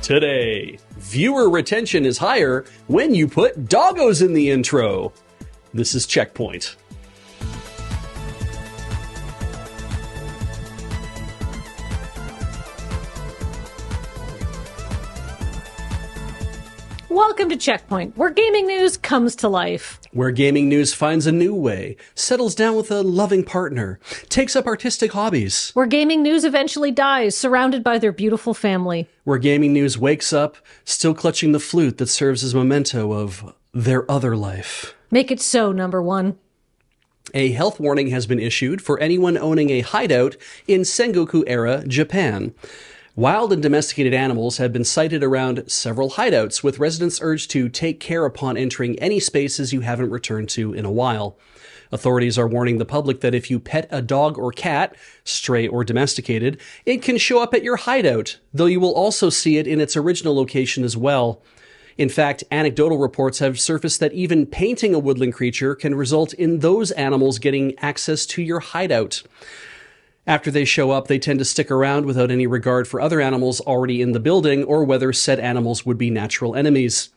Today, viewer retention is higher when you put doggos in the intro. This is CheckPoint. Welcome to CheckPoint, where gaming news comes to life. Where gaming news finds a new way, settles down with a loving partner, takes up artistic hobbies. Where gaming news eventually dies, surrounded by their beautiful family. Where gaming news wakes up, still clutching the flute that serves as memento of their other life. Make it so, number one. A health warning has been issued for anyone owning a hideout in Sengoku-era Japan. Wild and domesticated animals have been sighted around several hideouts, with residents urged to take care upon entering any spaces you haven't returned to in a while. Authorities are warning the public that if you pet a dog or cat, stray or domesticated, it can show up at your hideout, though you will also see it in its original location as well. In fact, anecdotal reports have surfaced that even painting a woodland creature can result in those animals getting access to your hideout. After they show up, they tend to stick around without any regard for other animals already in the building or whether said animals would be natural enemies.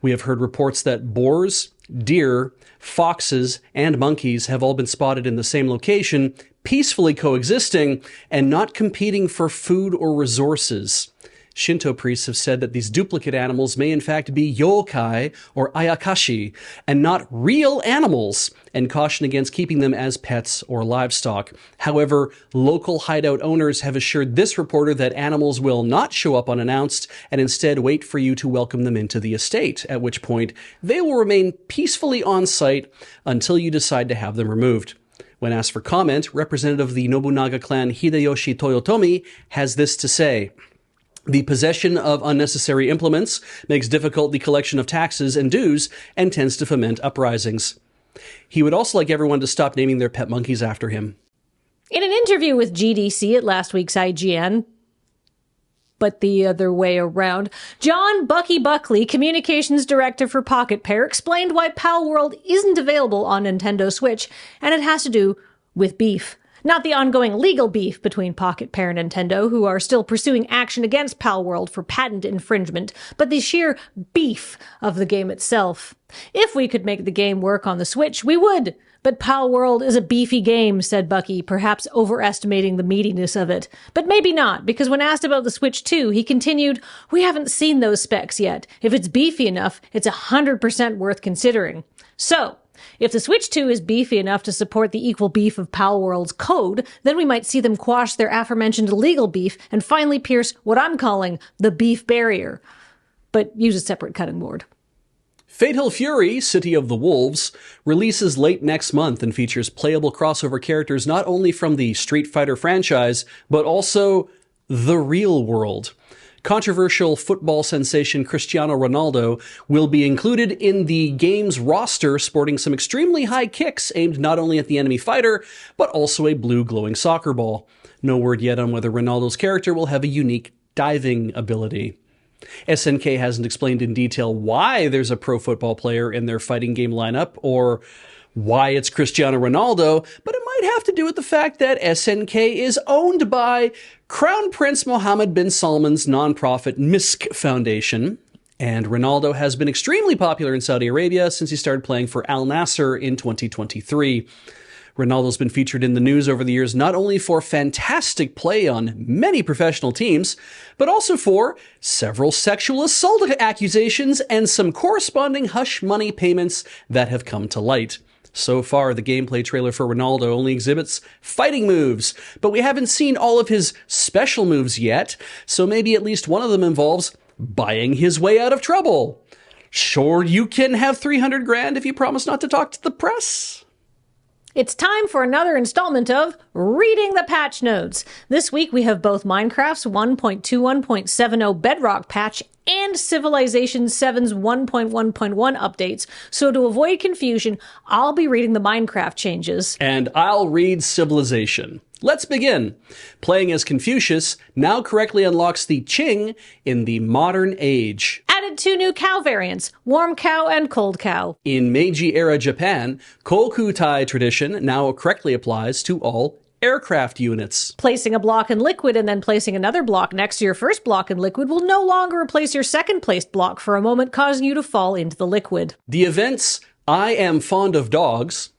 We have heard reports that boars, deer, foxes, and monkeys have all been spotted in the same location, peacefully coexisting and not competing for food or resources. Shinto priests have said that these duplicate animals may in fact be yokai or ayakashi and not real animals, and caution against keeping them as pets or livestock. However, local hideout owners have assured this reporter that animals will not show up unannounced and instead wait for you to welcome them into the estate, at which point they will remain peacefully on site until you decide to have them removed. When asked for comment, representative of the Nobunaga clan Hideyoshi Toyotomi has this to say: "The possession of unnecessary implements makes difficult the collection of taxes and dues and tends to foment uprisings." He would also like everyone to stop naming their pet monkeys after him. In an interview with GDC at last week's IGN, but the other way around, John Bucky Buckley, communications director for Pocket Pair, explained why Palworld isn't available on Nintendo Switch, and it has to do with beef. Not the ongoing legal beef between Pocket Pair and Nintendo, who are still pursuing action against Palworld for patent infringement, but the sheer beef of the game itself. If we could make the game work on the Switch, we would. But Palworld is a beefy game, said Bucky, perhaps overestimating the meatiness of it. But maybe not, because when asked about the Switch 2, he continued, "We haven't seen those specs yet. If it's beefy enough, it's 100% worth considering." So, if the Switch 2 is beefy enough to support the equal beef of Palworld's code, then we might see them quash their aforementioned legal beef and finally pierce what I'm calling the beef barrier. But use a separate cutting board. Fatal Fury, City of the Wolves, releases late next month and features playable crossover characters not only from the Street Fighter franchise, but also the real world. Controversial football sensation Cristiano Ronaldo will be included in the game's roster, sporting some extremely high kicks aimed not only at the enemy fighter, but also a blue glowing soccer ball. No word yet on whether Ronaldo's character will have a unique diving ability. SNK hasn't explained in detail why there's a pro football player in their fighting game lineup, or why it's Cristiano Ronaldo, but it might have to do with the fact that SNK is owned by Crown Prince Mohammed bin Salman's nonprofit Misk Foundation, and Ronaldo has been extremely popular in Saudi Arabia since he started playing for Al Nassr in 2023. Ronaldo's been featured in the news over the years not only for fantastic play on many professional teams, but also for several sexual assault accusations and some corresponding hush money payments that have come to light. So far, the gameplay trailer for Ronaldo only exhibits fighting moves, but we haven't seen all of his special moves yet, so maybe at least one of them involves buying his way out of trouble. Sure, you can have 300 grand if you promise not to talk to the press. It's time for another installment of Reading the Patch Notes. This week we have both Minecraft's 1.21.70 Bedrock patch and Civilization 7's 1.1.1 updates. So to avoid confusion, I'll be reading the Minecraft changes. And I'll read Civilization. Let's begin. Playing as Confucius now correctly unlocks the Qing in the modern age. Added 2 new cow variants, warm cow and cold cow. In Meiji-era Japan, Kokutai tradition now correctly applies to all aircraft units. Placing a block in liquid and then placing another block next to your first block in liquid will no longer replace your second placed block for a moment, causing you to fall into the liquid. The events I am fond of dogs,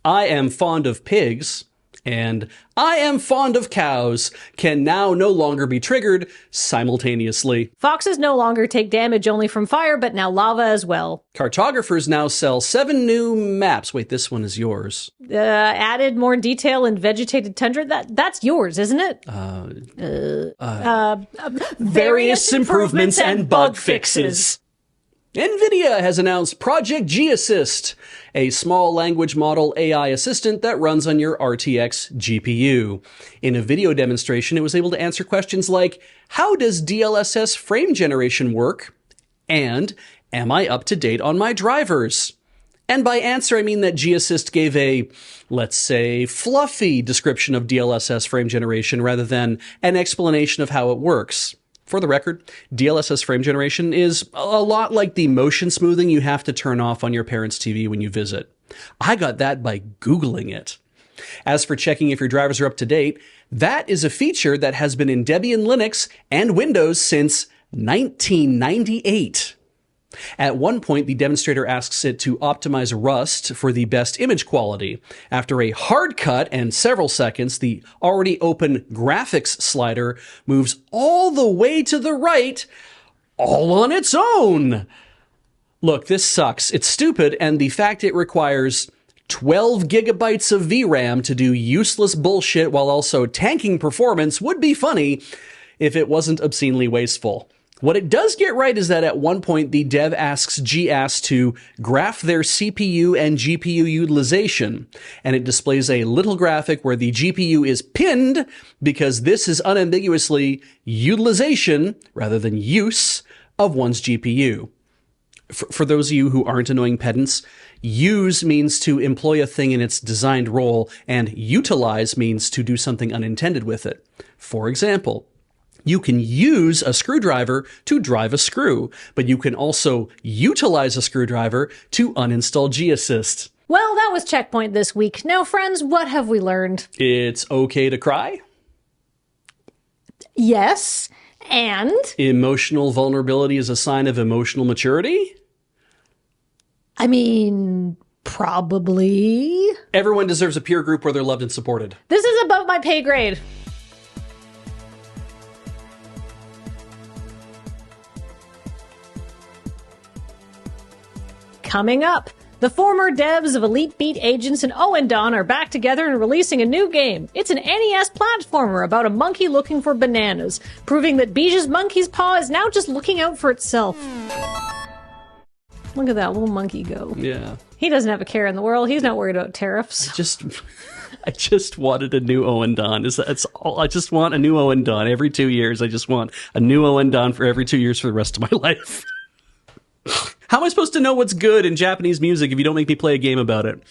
I am fond of pigs, and I am fond of cows can now no longer be triggered simultaneously. Foxes no longer take damage only from fire, but now lava as well. Cartographers now sell 7 new maps. Wait, this one is yours. Added more detail in vegetated tundra. That's yours, isn't it? Various improvements and bug fixes. Nvidia has announced Project G-Assist, a small language model AI assistant that runs on your RTX GPU. In a video demonstration, it was able to answer questions like, how does DLSS frame generation work? And, am I up to date on my drivers? And by answer, I mean that G-Assist gave a, let's say, fluffy description of DLSS frame generation rather than an explanation of how it works. For the record, DLSS frame generation is a lot like the motion smoothing you have to turn off on your parents' TV when you visit. I got that by Googling it. As for checking if your drivers are up to date, that is a feature that has been in Debian Linux and Windows since 1998. At one point, the demonstrator asks it to optimize Rust for the best image quality. After a hard cut and several seconds, the already open graphics slider moves all the way to the right, all on its own. Look, this sucks. It's stupid, and the fact it requires 12 gigabytes of VRAM to do useless bullshit while also tanking performance would be funny if it wasn't obscenely wasteful. What it does get right is that at one point, the dev asks GAS to graph their CPU and GPU utilization, and it displays a little graphic where the GPU is pinned because this is unambiguously utilization rather than use of one's GPU. For those of you who aren't annoying pedants, use means to employ a thing in its designed role, and utilize means to do something unintended with it. For example, you can use a screwdriver to drive a screw, but you can also utilize a screwdriver to uninstall G-Assist. Well, that was CheckPoint this week. Now, friends, what have we learned? It's okay to cry. Yes, and? Emotional vulnerability is a sign of emotional maturity? I mean, probably. Everyone deserves a peer group where they're loved and supported. This is above my pay grade. Coming up, the former devs of Elite Beat Agents and Dawn are back together and releasing a new game. It's an NES platformer about a monkey looking for bananas, proving that Bij's monkey's paw is now just looking out for itself. Look at that little monkey go. Yeah. He doesn't have a care in the world. He's not worried about tariffs. I just wanted a new Dawn. That's all. I just want a new Dawn every 2 years. I just want a new Dawn for every 2 years for the rest of my life. How am I supposed to know what's good in Japanese music if you don't make me play a game about it?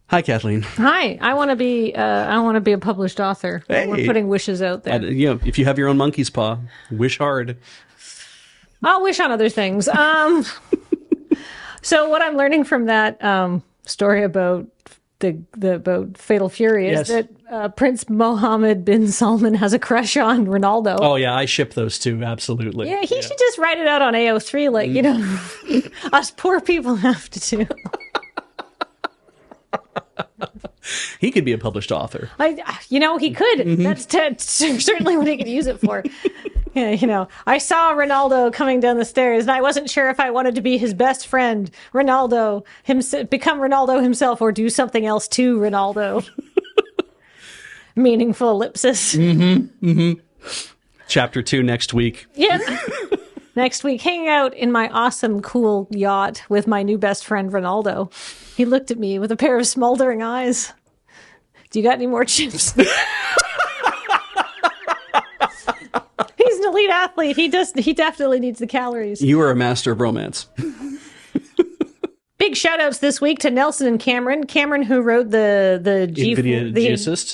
Hi, Kathleen. Hi. I want to be a published author. Hey. We're putting wishes out there. If you have your own monkey's paw, wish hard. I'll wish on other things. So what I'm learning from that story about about Fatal Fury is that Prince Mohammed bin Salman has a crush on Ronaldo. Oh yeah, I ship those two, absolutely. Yeah, he should just write it out on AO3 like, us poor people have to do. He could be a published author. He could. Mm-hmm. That's certainly what he could use it for. Yeah, I saw Ronaldo coming down the stairs, and I wasn't sure if I wanted to be his best friend, Ronaldo, become Ronaldo himself, or do something else to Ronaldo. Meaningful ellipsis. Mm-hmm. Mm-hmm. Chapter 2 next week. Yep. Next week, hanging out in my awesome, cool yacht with my new best friend, Ronaldo. He looked at me with a pair of smoldering eyes. Do you got any more chips? He's an elite athlete. He definitely needs the calories. You are a master of romance. Big shout outs this week to Nelson and Cameron. Cameron, who wrote the G-Assist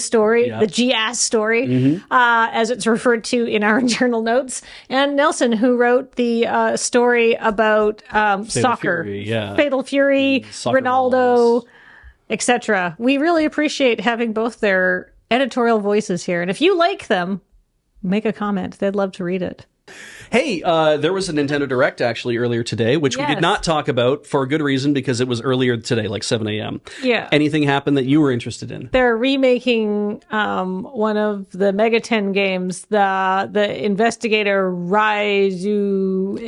story, the G-Ass story, as it's referred to in our internal notes. And Nelson, who wrote the story about soccer. Fury, yeah. Fatal Fury, Soccer Ronaldo. balls. etc. We really appreciate having both their editorial voices here. And if you like them, make a comment. They'd love to read it. Hey, there was a Nintendo Direct actually earlier today, which we did not talk about for a good reason because it was earlier today, like 7 a.m. Yeah. Anything happened that you were interested in? They're remaking one of the Mega 10 games, the Investigator Rido.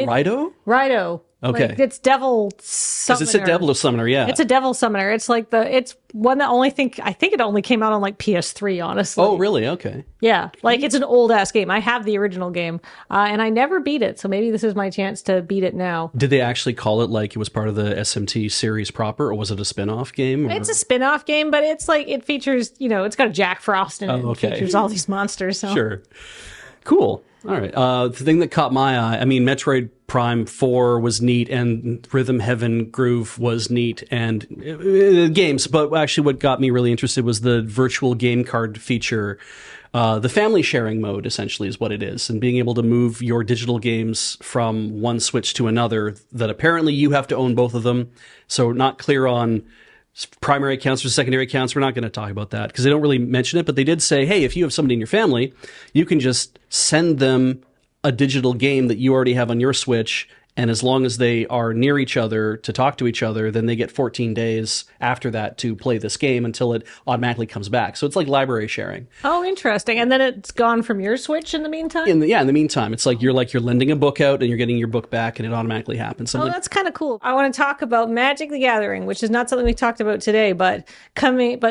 Okay. Like, it's Devil Summoner. Because it's a Devil Summoner, yeah. It's a Devil Summoner. It's like it's one that I think it only came out on like PS3, honestly. Oh, really? Okay. Yeah. Like, it's an old ass game. I have the original game, and I never beat it. So maybe this is my chance to beat it now. Did they actually call it like it was part of the SMT series proper, or was it a spin-off game? Or? It's a spin-off game, but it's like, it features, it's got a Jack Frost in it. Oh, okay. It features all these monsters. So. Sure. Cool. All right. The thing that caught my eye, I mean, Metroid Prime 4 was neat, and Rhythm Heaven Groove was neat, and games. But actually, what got me really interested was the virtual game card feature. The family sharing mode, essentially, is what it is, and being able to move your digital games from one Switch to another, that apparently you have to own both of them. So not clear on primary accounts or secondary accounts. We're not going to talk about that because they don't really mention it, but they did say, hey, if you have somebody in your family, you can just send them a digital game that you already have on your Switch, and as long as they are near each other to talk to each other, then they get 14 days after that to play this game until it automatically comes back. So it's like library sharing. Oh, interesting. And then it's gone from your Switch in the meantime? In the meantime, it's like you're lending a book out and you're getting your book back, and it automatically happens. That's kind of cool. I want to talk about Magic the Gathering, which is not something we talked about today, but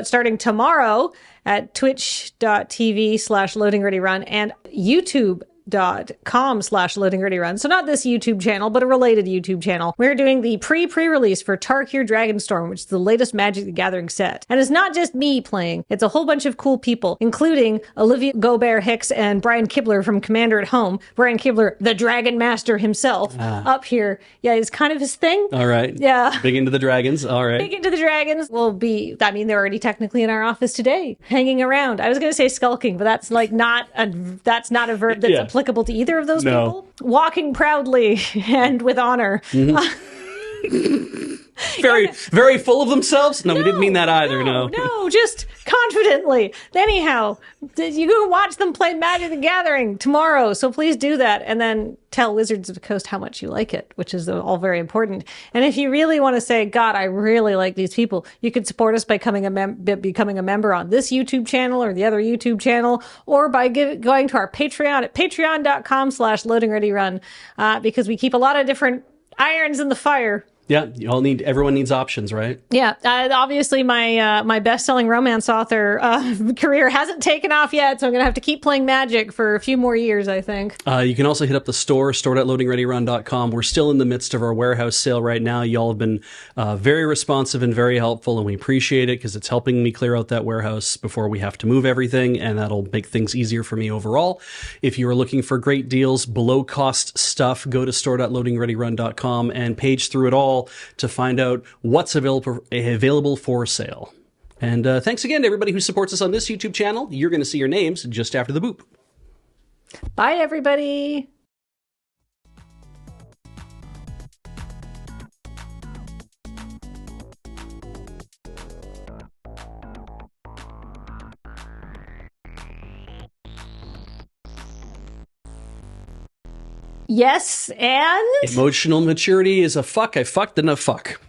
starting tomorrow at twitch.tv/loadingreadyrun and youtube.com/loadingreadyrun. So not this YouTube channel, but a related YouTube channel. We're doing the pre-release for Tarkir Dragonstorm, which is the latest Magic the Gathering set. And it's not just me playing. It's a whole bunch of cool people, including Olivia Gobert Hicks and Brian Kibler from Commander at Home. Brian Kibler, the Dragon Master himself, up here. Yeah, it's kind of his thing. All right. Yeah. Big into the dragons. All right. Big into the dragons. They're already technically in our office today, hanging around. I was going to say skulking, but that's like not a verb that's applicable to either of those people. Walking proudly and with honor. Very, very full of themselves? No, we didn't mean that either, no. No, just confidently. Anyhow, you can watch them play Magic the Gathering tomorrow, so please do that. And then tell Wizards of the Coast how much you like it, which is all very important. And if you really want to say, God, I really like these people, you could support us by becoming a member on this YouTube channel or the other YouTube channel, or by going to our Patreon at patreon.com/loadingreadyrun, because we keep a lot of different irons in the fire. Yeah, everyone needs options, right? Yeah, obviously my best-selling romance author career hasn't taken off yet, so I'm going to have to keep playing Magic for a few more years, I think. You can also hit up the store.loadingreadyrun.com. We're still in the midst of our warehouse sale right now. Y'all have been very responsive and very helpful, and we appreciate it because it's helping me clear out that warehouse before we have to move everything, and that'll make things easier for me overall. If you are looking for great deals, below-cost stuff, go to store.loadingreadyrun.com and page through it all to find out what's available for sale. And thanks again to everybody who supports us on this YouTube channel. You're going to see your names just after the boop. Bye, everybody. Yes, and? Emotional maturity is a fuck I fucked and a fuck.